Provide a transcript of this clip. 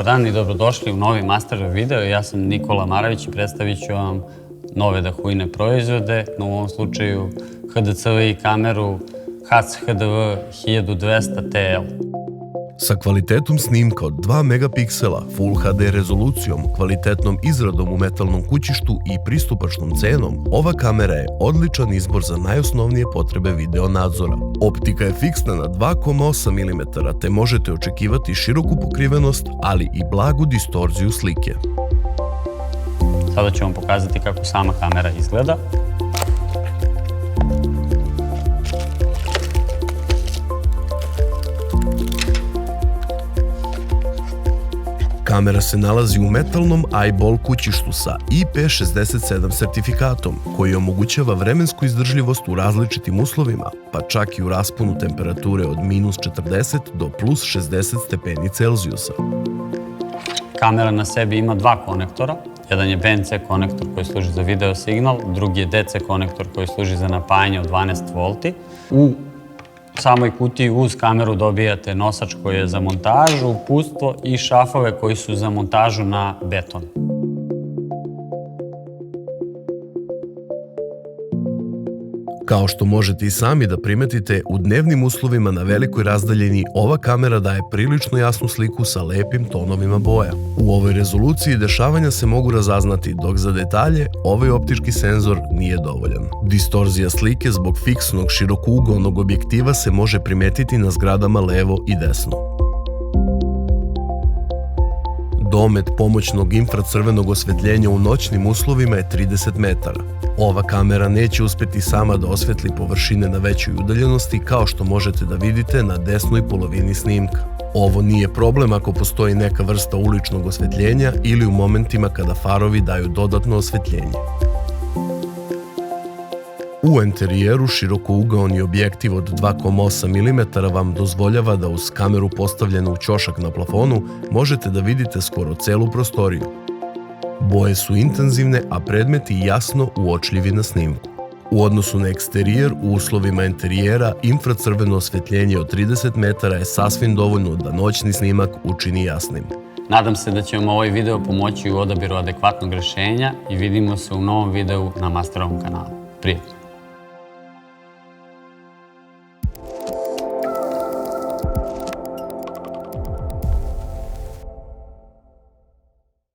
Dobar dan i dobrodošli u novi Masterov video. Ja sam Nikola Maravić i predstavit ću vam nove Dahujine proizvode, u ovom slučaju HDCVI kameru HDCVI 1200 TL. Sa kvalitetom snimka od 2 megapiksela, Full HD rezolucijom, kvalitetnom izradom u metalnom kućištu i pristupačnom cenom, ova kamera je odličan izbor za najosnovnije potrebe video nadzora. Optika je fiksna na 2,8 mm te možete očekivati široku pokrivenost, ali i blagu distorziju slike. Sada ću vam pokazati kako sama kamera izgleda. Kamera se nalazi u metalnom eyeball kućištu sa IP67 sertifikatom, koji omogućava vremensku izdržljivost u različitim uslovima, pa čak i u rasponu temperature od -40 do +60 stepeni Celzijusa. Kamera na sebi ima dva konektora. Jedan je BNC konektor koji služi za video signal, drugi je DC konektor koji služi za napajanje od 12 V. U samoj kutiji uz kameru dobijate nosač koji je za montažu, uputstvo i šrafove koji su za montažu na beton. Kao što možete i sami da primetite, u dnevnim uslovima na velikoj razdaljini ova kamera daje prilično jasnu sliku sa lepim tonovima boja. U ovoj rezoluciji dešavanja se mogu razaznati, dok za detalje ovaj optički senzor nije dovoljan. Distorzija slike zbog fiksnog širokougalnog objektiva se može primetiti na zgradama levo i desno. Domet pomoćnog infracrvenog osvetljenja u noćnim uslovima je 30 metara. Ova kamera neće uspeti sama da osvetli površine na većoj udaljenosti, kao što možete da vidite na desnoj polovini snimka. Ovo nije problem ako postoji neka vrsta uličnog osvetljenja ili u momentima kada farovi daju dodatno osvetljenje. U enterijeru širokougaoni objektiv od 2,8 mm vam dozvoljava da uz kameru postavljenu u ćošak na plafonu možete da vidite skoro celu prostoriju. Boje su intenzivne, a predmeti jasno uočljivi na snimku. U odnosu na eksterijer, u uslovima enterijera, infracrveno osvetljenje od 30 metara je sasvim dovoljno da noćni snimak učini jasnim. Nadam se da će vam ovaj video pomoći u odabiru adekvatnog rešenja i vidimo se u novom videu na Masterovom kanalu. Prijetno!